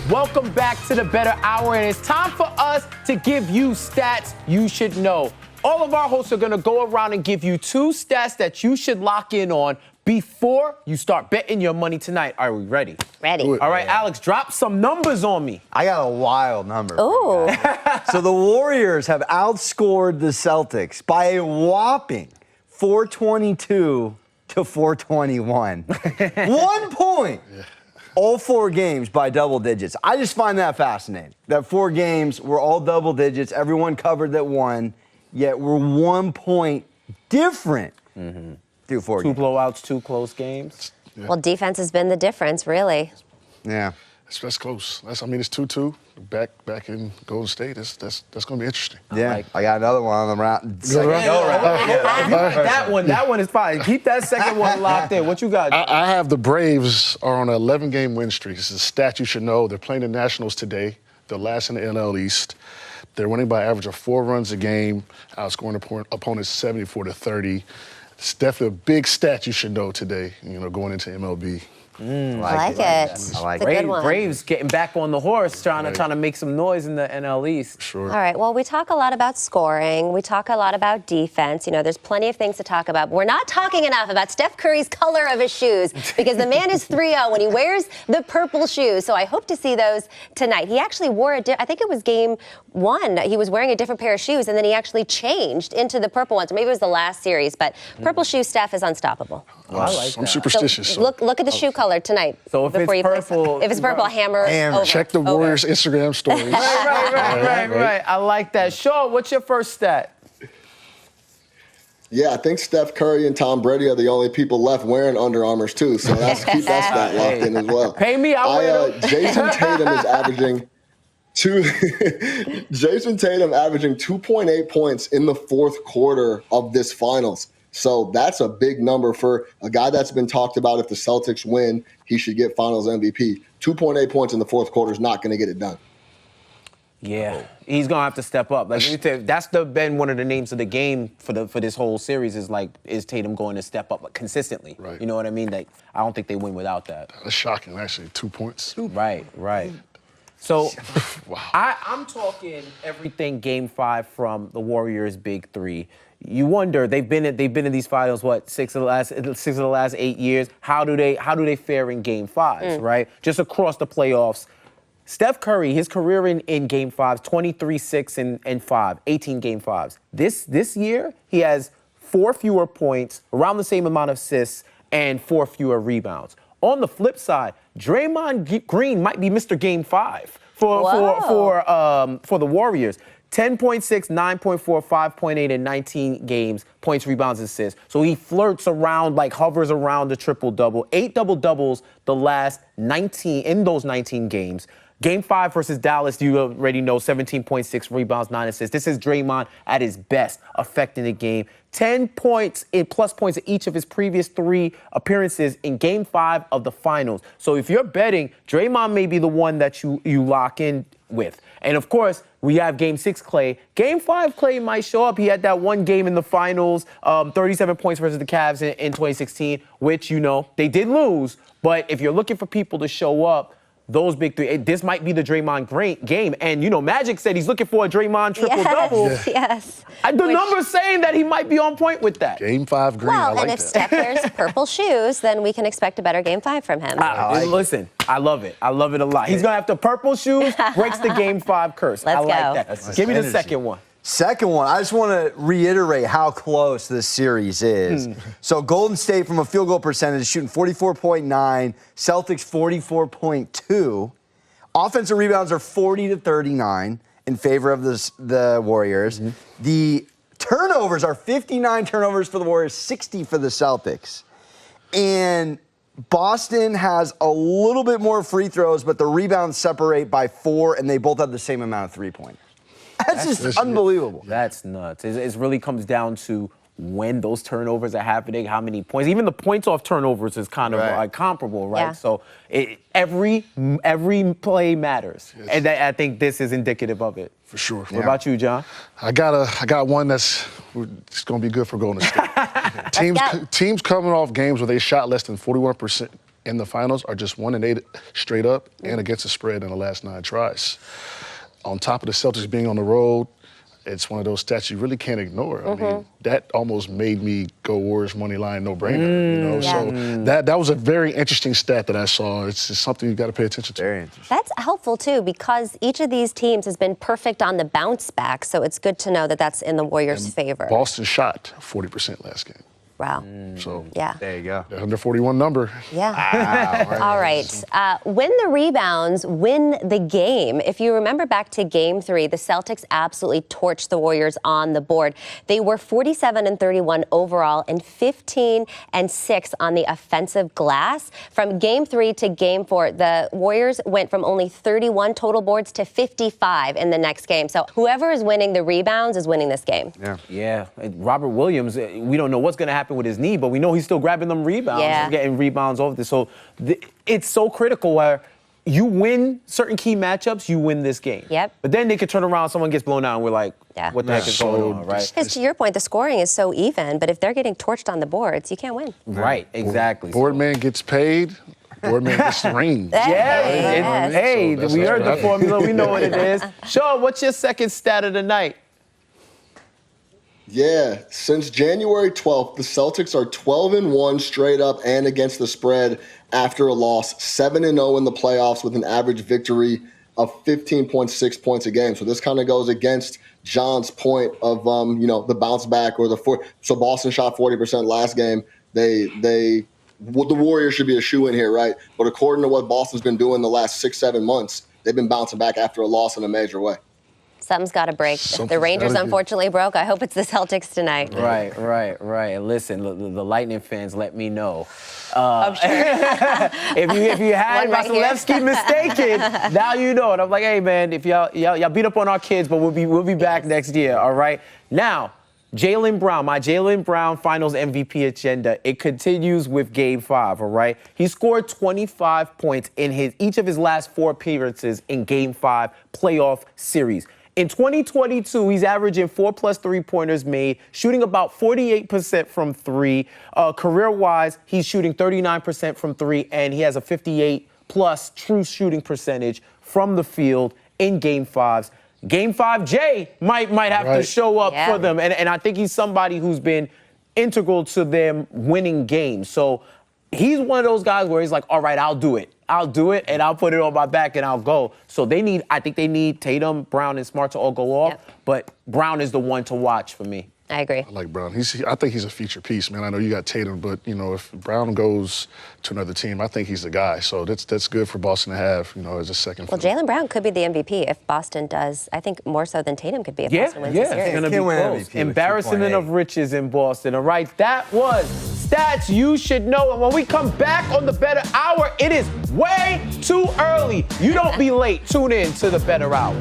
Welcome back to the Bettor Hour, and it's time for us to give you stats you should know. All of our hosts are going to go around and give you 2 stats that you should lock in on before you start betting your money tonight. Are we ready? Ready. All right, Alex, drop some numbers on me. I got a wild number. Ooh. So the Warriors have outscored the Celtics by a whopping 422 to 421. 1 point. All 4 games by double digits. I just find that fascinating. That 4 games were all double digits. Everyone covered that one, yet we're 1 point different through 4 games. 2 blowouts, 2 close games. Yeah. Well, defense has been the difference, really. Yeah. That's close. I mean, it's 2-2 back in Golden State. That's going to be interesting. Yeah. I got another one on the round. That one is fine. Keep that second one locked in. What you got? I have the Braves are on an 11-game win streak. This is a stat you should know. They're playing the Nationals today. They're last in the NL East. They're winning by an average of 4 runs a game, outscoring opponents 74-30. It's definitely a big stat you should know today, going into MLB. I like it. I like it. Good one. Braves getting back on the horse, trying to make some noise in the NL East. Sure. All right, well, we talk a lot about scoring. We talk a lot about defense. There's plenty of things to talk about. But we're not talking enough about Steph Curry's color of his shoes because the man is 3-0 when he wears the purple shoes. So I hope to see those tonight. He actually wore I think it was game 1. He was wearing a different pair of shoes, and then he actually changed into the purple ones. Or maybe it was the last series, but purple shoe Steph is unstoppable. Well, I like I'm that. superstitious. So look at the shoe color tonight. So if it's purple, hammer. Over. Check the Warriors Instagram stories. Right. I like that. Shaw, what's your first stat? Yeah, I think Steph Curry and Tom Brady are the only people left wearing Under Armours too. So keep that stat locked in as well. Pay me, Jason Tatum is averaging Jason Tatum averaging 2.8 points in the 4th quarter of this finals. So that's a big number for a guy that's been talked about. If the Celtics win, he should get Finals MVP. 2.8 points in the 4th quarter is not going to get it done. Yeah, he's gonna have to step up. That's been one of the names of the game for this whole series is Tatum going to step up consistently? Right. You know what I mean? I don't think they win without that. That's shocking, actually. 2 points. Right. So, wow. I'm talking everything Game 5 from the Warriors' big 3. You wonder they've been in these finals 6 of the last 8 years. How do they fare in Game 5s? Right, just across the playoffs. Steph Curry, his career in Game 5s, 23-6 and 5, 18 Game 5s. This year he has 4 fewer points, around the same amount of assists, and 4 fewer rebounds. On the flip side, Draymond Green might be Mr. Game 5 for the Warriors. 10.6, 9.4, 5.8 in 19 games, points, rebounds, assists. So he flirts around, hovers around the triple-double. 8 double-doubles the last 19, in those 19 games. Game 5 versus Dallas, you already know, 17.6 rebounds, 9 assists. This is Draymond at his best, affecting the game. 10 points in plus points in each of his previous 3 appearances in Game 5 of the finals. So if you're betting, Draymond may be the one that you lock in with. And of course, we have Game 6 Klay. Game 5 Klay might show up. He had that one game in the finals, 37 points versus the Cavs in 2016, which, they did lose. But if you're looking for people to show up, those big 3, this might be the Draymond game. And, Magic said he's looking for a Draymond triple-double. Yes. The number's saying that he might be on point with that. Game 5 Green, well, I like and if that. Steph wears purple shoes, then we can expect a better Game 5 from him. Listen, I love it. I love it a lot. He's going to have to purple shoes, breaks the Game 5 curse. Let's I like go. that. Give me the second one. Second one, I just want to reiterate how close this series is. So Golden State, from a field goal percentage, shooting 44.9, Celtics 44.2. Offensive rebounds are 40-39 in favor of the Warriors. The turnovers are 59 turnovers for the Warriors, 60 for the Celtics. And Boston has a little bit more free throws, but the rebounds separate by 4, and they both have the same amount of 3-pointers. That's just unbelievable. That's nuts. It really comes down to when those turnovers are happening, how many points. Even the points off turnovers is kind of comparable, right? Yeah. So every play matters, and I think this is indicative of it. For sure. What about you, John? I got one that's going to be good for Golden State. Teams coming off games where they shot less than 41% in the finals are just 1-8 straight up and against the spread in the last 9 tries. On top of the Celtics being on the road, it's one of those stats you really can't ignore. I mean, that almost made me go Warriors money line, no brainer. You know, so that was a very interesting stat that I saw. It's just something you got to pay attention to. Very interesting. That's helpful too, because each of these teams has been perfect on the bounce back. So it's good to know that that's in the Warriors' favor. Boston shot 40% last game. Wow. So Yeah. There you go. the 141 number. Yeah. All right. Win the rebounds, win the game. If you remember back to Game 3, the Celtics absolutely torched the Warriors on the board. They were 47-31 overall and 15-6 on the offensive glass. From Game 3 to Game 4, the Warriors went from only 31 total boards to 55 in the next game. So whoever is winning the rebounds is winning this game. Yeah. And Robert Williams, we don't know what's going to happen with his knee, but we know he's still grabbing them rebounds, getting rebounds over this. So it's so critical where you win certain key matchups, you win this game. Yep. But then they could turn around, someone gets blown out, and we're like, what the heck is going on, right? Because to your point, the scoring is so even, but if they're getting torched on the boards, you can't win. Right, exactly. Boardman gets paid. Boardman gets the ring. Hey, So that's we heard the right. formula. We know what it is. Sean, what's your second stat of the night? Yeah, since January 12th, the Celtics are 12-1 straight up and against the spread after a loss, 7-0 in the playoffs with an average victory of 15.6 points a game. So this kind of goes against John's point of the bounce back or so Boston shot 40% last game. The Warriors should be a shoe in here, right? But according to what Boston's been doing the last 6-7 months, they've been bouncing back after a loss in a major way. Something's got to break. The Rangers unfortunately broke. I hope it's the Celtics tonight. Right. Listen, the Lightning fans, let me know. I'm sure. if you had One right here. Vasilevsky mistaken, now you know. And I'm like, hey man, if y'all beat up on our kids, but we'll be back next year. All right. Now, Jaylen Brown, my Jaylen Brown Finals MVP agenda. It continues with Game 5. All right. He scored 25 points in each of his last 4 appearances in Game 5 playoff series. In 2022, he's averaging 4+ three-pointers made, shooting about 48% from 3. Career-wise, he's shooting 39% from 3, and he has a 58+ true shooting percentage from the field in Game 5s. Game 5, Jay might have to show up for them, and I think he's somebody who's been integral to them winning games. So he's one of those guys where he's like, all right, I'll do it, and I'll put it on my back, and I'll go. So I think they need Tatum, Brown, and Smart to all go off, but Brown is the one to watch for me. I agree. I like Brown. I think he's a feature piece, man. I know you got Tatum, but if Brown goes to another team, I think he's the guy. So that's good for Boston to have, as a second. Well, Jaylen Brown could be the MVP if Boston does. I think more so than Tatum could be if Boston wins this it's series. going to be close. Embarrassment of riches in Boston. All right, that was stats you should know. And when we come back on the Bettor Hour, it is way too early. You don't be late. Tune in to the Bettor Hour.